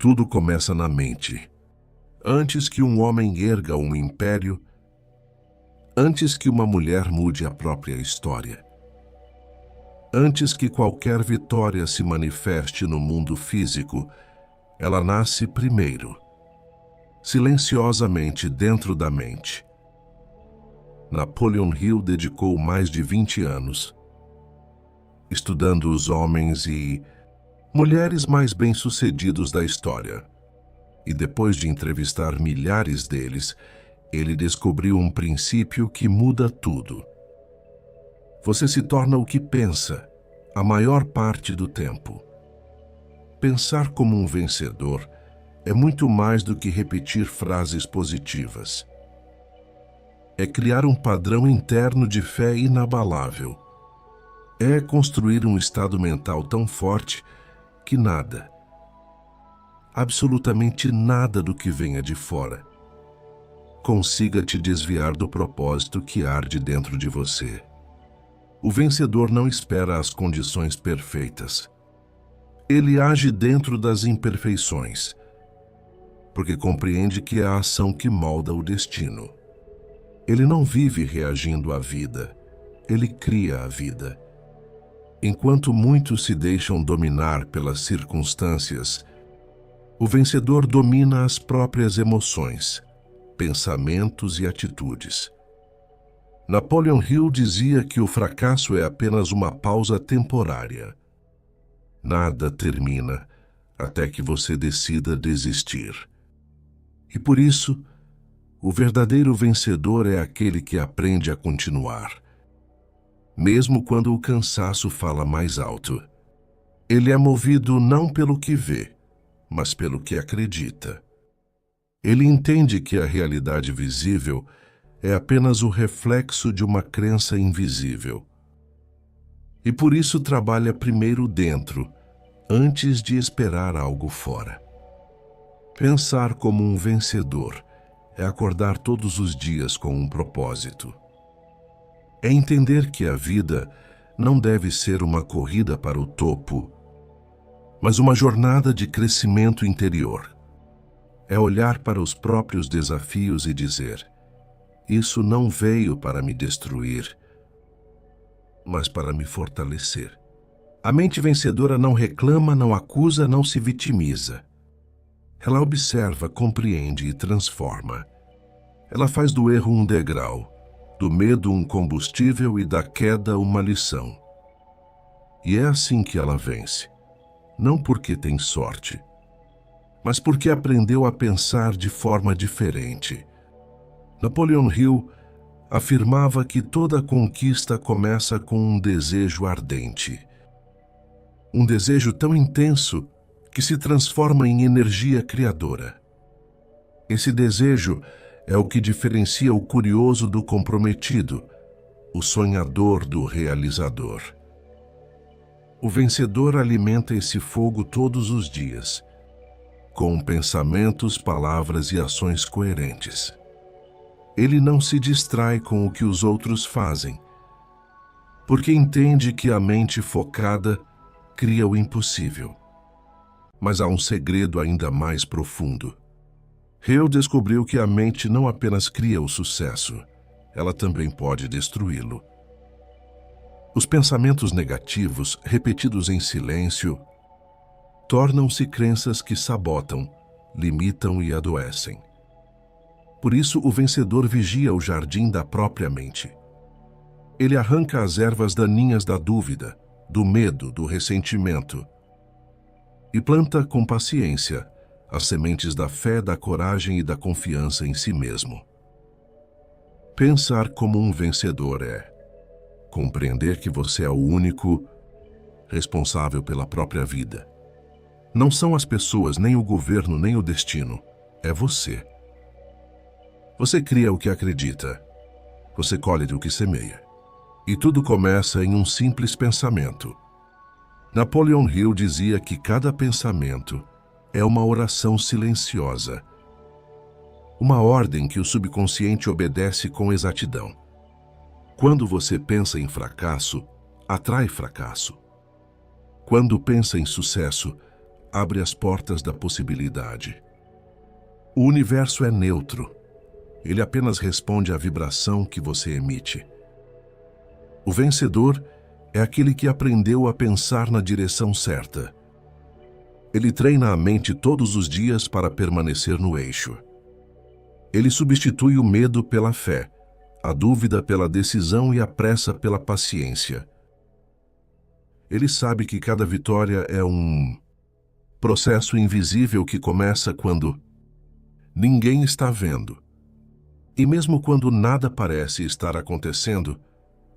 Tudo começa na mente. Antes que um homem erga um império, antes que uma mulher mude a própria história, antes que qualquer vitória se manifeste no mundo físico, ela nasce primeiro, silenciosamente dentro da mente. Napoleon Hill dedicou mais de 20 anos estudando os homens e mulheres mais bem-sucedidos da história. E depois de entrevistar milhares deles, ele descobriu um princípio que muda tudo. Você se torna o que pensa, a maior parte do tempo. Pensar como um vencedor é muito mais do que repetir frases positivas. É criar um padrão interno de fé inabalável. É construir um estado mental tão forte que nada, absolutamente nada do que venha de fora, consiga te desviar do propósito que arde dentro de você. O vencedor não espera as condições perfeitas. Ele age dentro das imperfeições, porque compreende que é a ação que molda o destino. Ele não vive reagindo à vida, ele cria a vida. Enquanto muitos se deixam dominar pelas circunstâncias, o vencedor domina as próprias emoções, pensamentos e atitudes. Napoleon Hill dizia que o fracasso é apenas uma pausa temporária. Nada termina até que você decida desistir. E por isso, o verdadeiro vencedor é aquele que aprende a continuar, mesmo quando o cansaço fala mais alto. Ele é movido não pelo que vê, mas pelo que acredita. Ele entende que a realidade visível é apenas o reflexo de uma crença invisível. E por isso trabalha primeiro dentro, antes de esperar algo fora. Pensar como um vencedor é acordar todos os dias com um propósito. É entender que a vida não deve ser uma corrida para o topo, mas uma jornada de crescimento interior. É olhar para os próprios desafios e dizer: isso não veio para me destruir, mas para me fortalecer. A mente vencedora não reclama, não acusa, não se vitimiza. Ela observa, compreende e transforma. Ela faz do erro um degrau, do medo um combustível e da queda uma lição. E é assim que ela vence, não porque tem sorte, mas porque aprendeu a pensar de forma diferente. Napoleon Hill afirmava que toda conquista começa com um desejo ardente. Um desejo tão intenso que se transforma em energia criadora. Esse desejo é o que diferencia o curioso do comprometido, o sonhador do realizador. O vencedor alimenta esse fogo todos os dias, com pensamentos, palavras e ações coerentes. Ele não se distrai com o que os outros fazem, porque entende que a mente focada cria o impossível. Mas há um segredo ainda mais profundo. Hill descobriu que a mente não apenas cria o sucesso, ela também pode destruí-lo. Os pensamentos negativos, repetidos em silêncio, tornam-se crenças que sabotam, limitam e adoecem. Por isso, o vencedor vigia o jardim da própria mente. Ele arranca as ervas daninhas da dúvida, do medo, do ressentimento, e planta com paciência as sementes da fé, da coragem e da confiança em si mesmo. Pensar como um vencedor é compreender que você é o único responsável pela própria vida. Não são as pessoas, nem o governo, nem o destino. É você. Você cria o que acredita. Você colhe do que semeia. E tudo começa em um simples pensamento. Napoleon Hill dizia que cada pensamento é uma oração silenciosa, uma ordem que o subconsciente obedece com exatidão. Quando você pensa em fracasso, atrai fracasso. Quando pensa em sucesso, abre as portas da possibilidade. O universo é neutro. Ele apenas responde à vibração que você emite. O vencedor é aquele que aprendeu a pensar na direção certa. Ele treina a mente todos os dias para permanecer no eixo. Ele substitui o medo pela fé, a dúvida pela decisão e a pressa pela paciência. Ele sabe que cada vitória é um processo invisível que começa quando ninguém está vendo. E mesmo quando nada parece estar acontecendo,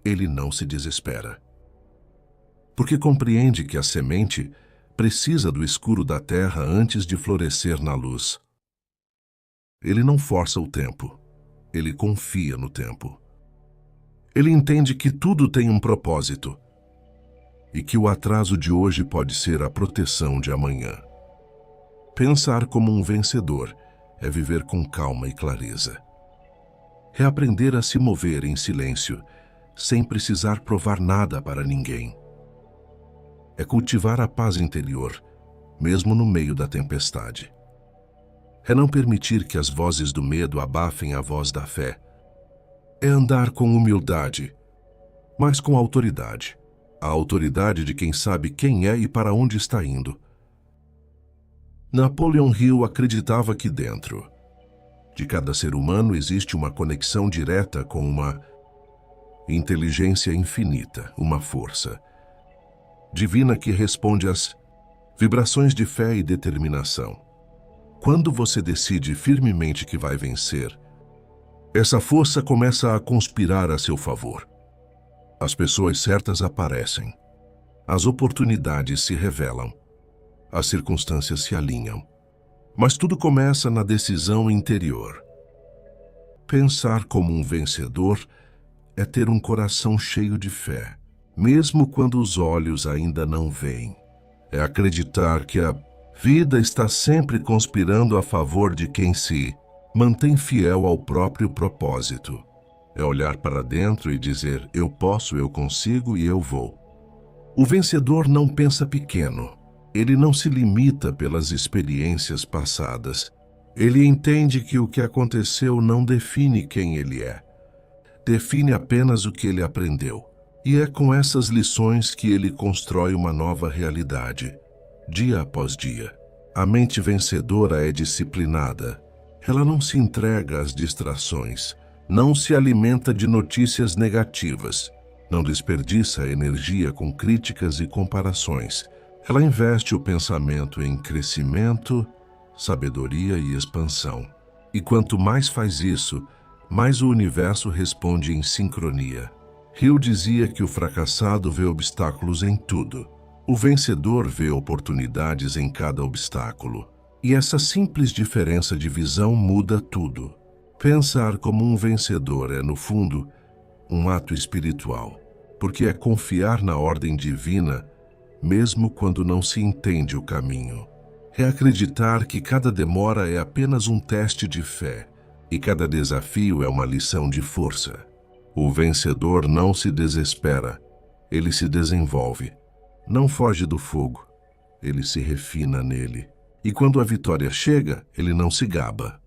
ele não se desespera. Porque compreende que a semente precisa do escuro da terra antes de florescer na luz. Ele não força o tempo, ele confia no tempo. Ele entende que tudo tem um propósito e que o atraso de hoje pode ser a proteção de amanhã. Pensar como um vencedor é viver com calma e clareza. É aprender a se mover em silêncio, sem precisar provar nada para ninguém. É cultivar a paz interior, mesmo no meio da tempestade. É não permitir que as vozes do medo abafem a voz da fé. É andar com humildade, mas com autoridade. A autoridade de quem sabe quem é e para onde está indo. Napoleon Hill acreditava que dentro de cada ser humano existe uma conexão direta com uma inteligência infinita, uma força divina que responde às vibrações de fé e determinação. Quando você decide firmemente que vai vencer, essa força começa a conspirar a seu favor. As pessoas certas aparecem, as oportunidades se revelam, as circunstâncias se alinham. Mas tudo começa na decisão interior. Pensar como um vencedor é ter um coração cheio de fé, mesmo quando os olhos ainda não veem. É acreditar que a vida está sempre conspirando a favor de quem se mantém fiel ao próprio propósito. É olhar para dentro e dizer: eu posso, eu consigo e eu vou. O vencedor não pensa pequeno. Ele não se limita pelas experiências passadas. Ele entende que o que aconteceu não define quem ele é. Define apenas o que ele aprendeu. E é com essas lições que ele constrói uma nova realidade, dia após dia. A mente vencedora é disciplinada. Ela não se entrega às distrações, não se alimenta de notícias negativas, não desperdiça energia com críticas e comparações. Ela investe o pensamento em crescimento, sabedoria e expansão. E quanto mais faz isso, mais o universo responde em sincronia. Hill dizia que o fracassado vê obstáculos em tudo. O vencedor vê oportunidades em cada obstáculo. E essa simples diferença de visão muda tudo. Pensar como um vencedor é, no fundo, um ato espiritual, porque é confiar na ordem divina mesmo quando não se entende o caminho. É acreditar que cada demora é apenas um teste de fé e cada desafio é uma lição de força. O vencedor não se desespera, ele se desenvolve. Não foge do fogo, ele se refina nele. E quando a vitória chega, ele não se gaba.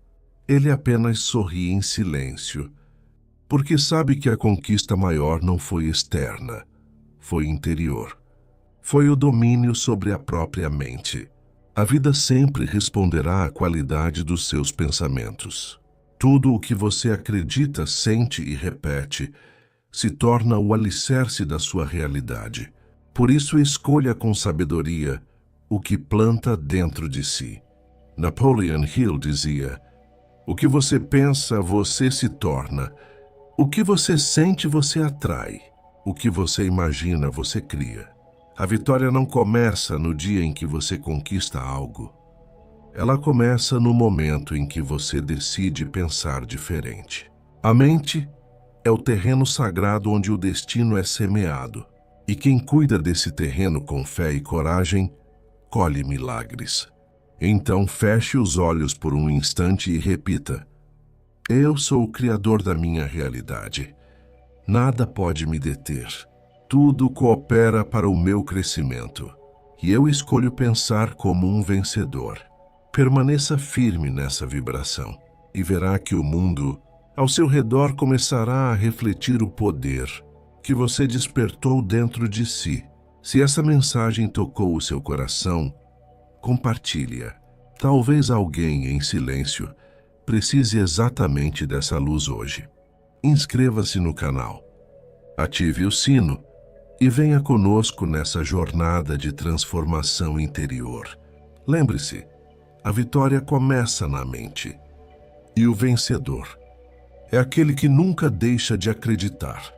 Ele apenas sorri em silêncio, porque sabe que a conquista maior não foi externa, foi interior. Foi o domínio sobre a própria mente. A vida sempre responderá à qualidade dos seus pensamentos. Tudo o que você acredita, sente e repete se torna o alicerce da sua realidade. Por isso, escolha com sabedoria o que planta dentro de si. Napoleon Hill dizia: o que você pensa, você se torna. O que você sente, você atrai. O que você imagina, você cria. A vitória não começa no dia em que você conquista algo. Ela começa no momento em que você decide pensar diferente. A mente é o terreno sagrado onde o destino é semeado. E quem cuida desse terreno com fé e coragem, colhe milagres. Então feche os olhos por um instante e repita: eu sou o criador da minha realidade. Nada pode me deter. Tudo coopera para o meu crescimento. E eu escolho pensar como um vencedor. Permaneça firme nessa vibração e verá que o mundo ao seu redor começará a refletir o poder que você despertou dentro de si. Se essa mensagem tocou o seu coração, compartilhe-a. Talvez alguém em silêncio precise exatamente dessa luz hoje. Inscreva-se no canal, ative o sino e venha conosco nessa jornada de transformação interior. Lembre-se, a vitória começa na mente. E o vencedor é aquele que nunca deixa de acreditar.